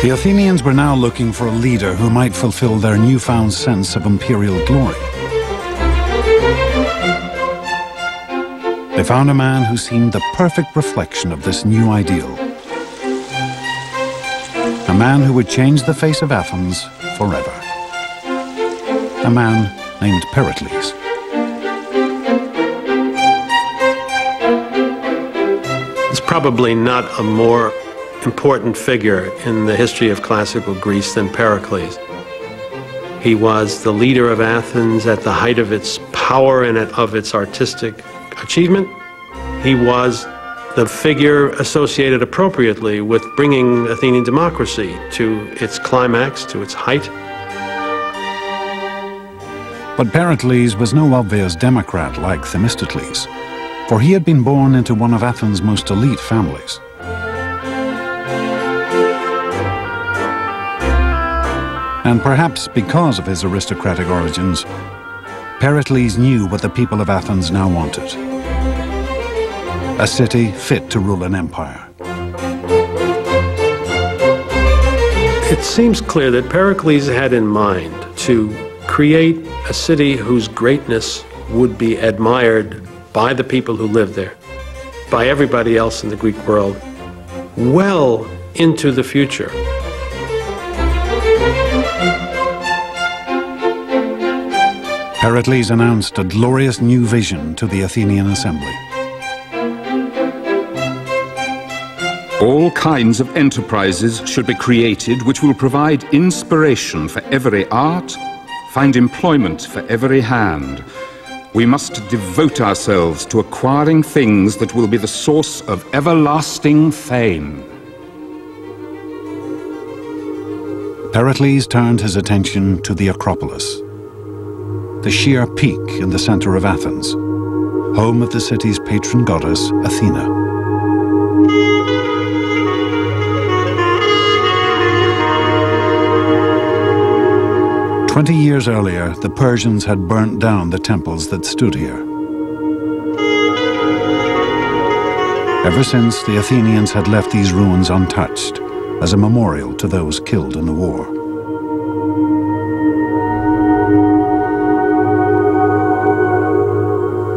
The Athenians were now looking for a leader who might fulfill their newfound sense of imperial glory. They found a man who seemed the perfect reflection of this new ideal. A man who would change the face of Athens forever. A man named Pericles. There's probably not a more important figure in the history of classical Greece than Pericles. He was the leader of Athens at the height of its power and of its artistic achievement. He was the figure associated appropriately with bringing Athenian democracy to its climax, to its height. But Pericles was no obvious democrat like Themistocles, for he had been born into one of Athens' most elite families. And perhaps because of his aristocratic origins, Pericles knew what the people of Athens now wanted. A city fit to rule an empire. It seems clear that Pericles had in mind to create a city whose greatness would be admired by the people who lived there, by everybody else in the Greek world, well into the future. Pericles announced a glorious new vision to the Athenian assembly. All kinds of enterprises should be created which will provide inspiration for every art, find employment for every hand. We must devote ourselves to acquiring things that will be the source of everlasting fame. Pericles turned his attention to the Acropolis, the sheer peak in the center of Athens, home of the city's patron goddess, Athena. "20 years earlier, the Persians had burnt down the temples that stood here. Ever since, the Athenians had left these ruins untouched as a memorial to those killed in the war.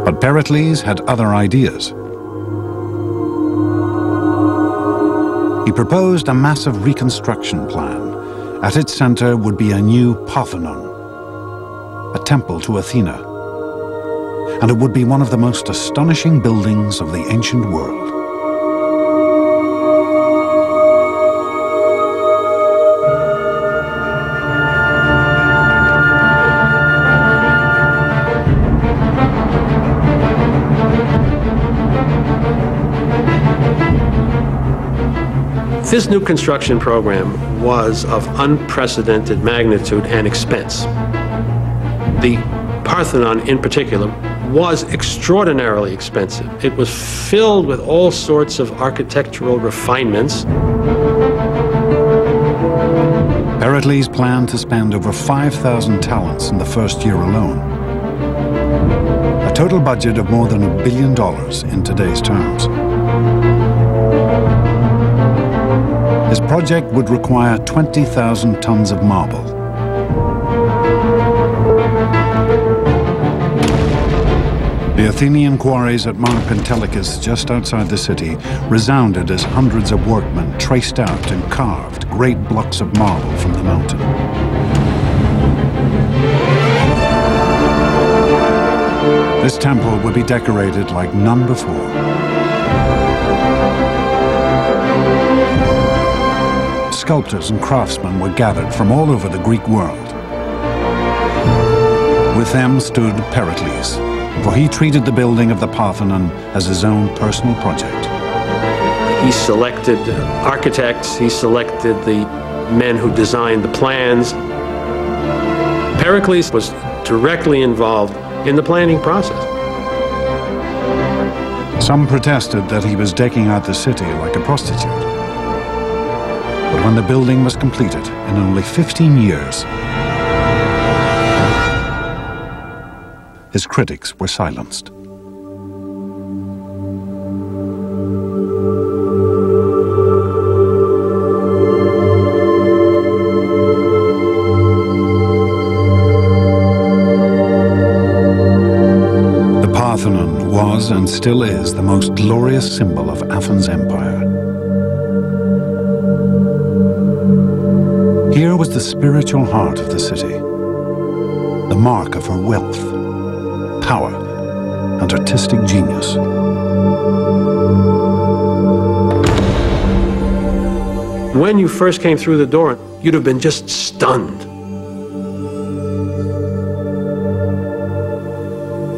But Pericles had other ideas. He proposed a massive reconstruction plan. At its center would be a new Parthenon, a temple to Athena, and it would be one of the most astonishing buildings of the ancient world. This new construction program was of unprecedented magnitude and expense. The Parthenon, in particular, was extraordinarily expensive. It was filled with all sorts of architectural refinements. Pericles planned to spend over 5,000 talents in the first year alone. A total budget of more than $1 billion in today's terms. His project would require 20,000 tons of marble. The Athenian quarries at Mount Pentelicus, just outside the city, resounded as hundreds of workmen traced out and carved great blocks of marble from the mountain. This temple would be decorated like none before. Sculptors and craftsmen were gathered from all over the Greek world. With them stood Pericles, for he treated the building of the Parthenon as his own personal project. He selected architects, he selected the men who designed the plans. Pericles was directly involved in the planning process. Some protested that he was decking out the city like a prostitute. But when the building was completed in only 15 years, his critics were silenced. was and still is the most glorious symbol of Athens' empire. Here was the spiritual heart of the city, the mark of her wealth, power, and artistic genius. When you first came through the door, you'd have been just stunned.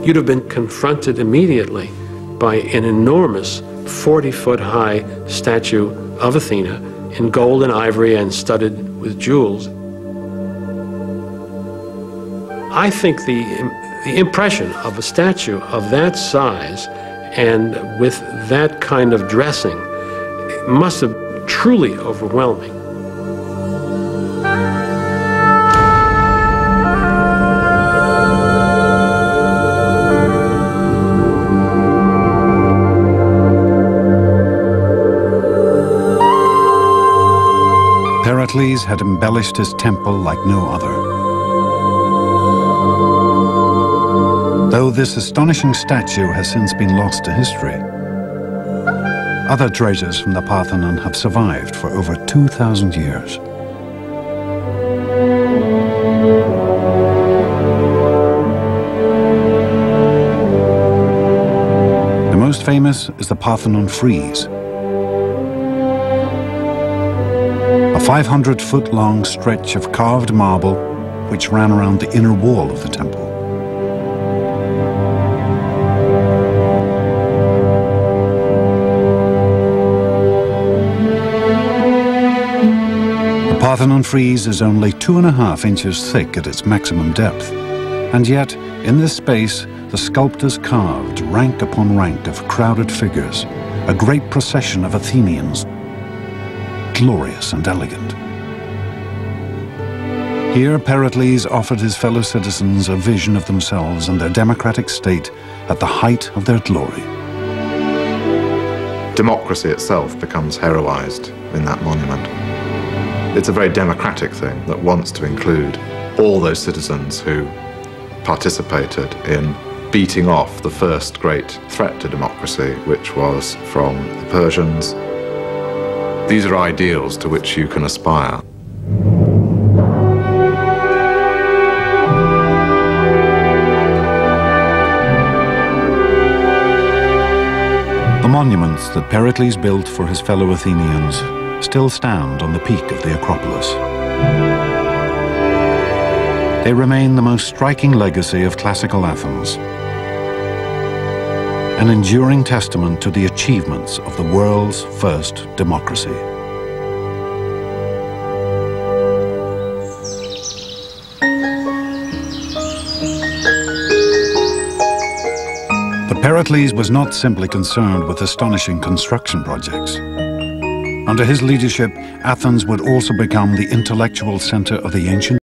You'd have been confronted immediately by an enormous 40-foot-high statue of Athena in gold and ivory and studded with jewels. I think the impression of a statue of that size and with that kind of dressing must have been truly overwhelming. Pericles had embellished his temple like no other. Though this astonishing statue has since been lost to history, other treasures from the Parthenon have survived for over 2,000 years. The most famous is the Parthenon frieze, a 500-foot-long stretch of carved marble which ran around the inner wall of the temple. The Parthenon frieze is only 2.5 inches thick at its maximum depth, and yet, in this space, the sculptors carved rank upon rank of crowded figures, a great procession of Athenians, glorious and elegant. Here, Pericles offered his fellow citizens a vision of themselves and their democratic state at the height of their glory. Democracy itself becomes heroized in that monument. It's a very democratic thing that wants to include all those citizens who participated in beating off the first great threat to democracy, which was from the Persians. These are ideals to which you can aspire. The monuments that Pericles built for his fellow Athenians still stand on the peak of the Acropolis. They remain the most striking legacy of classical Athens, an enduring testament to the achievements of the world's first democracy. But Pericles was not simply concerned with astonishing construction projects. Under his leadership, Athens would also become the intellectual center of the ancient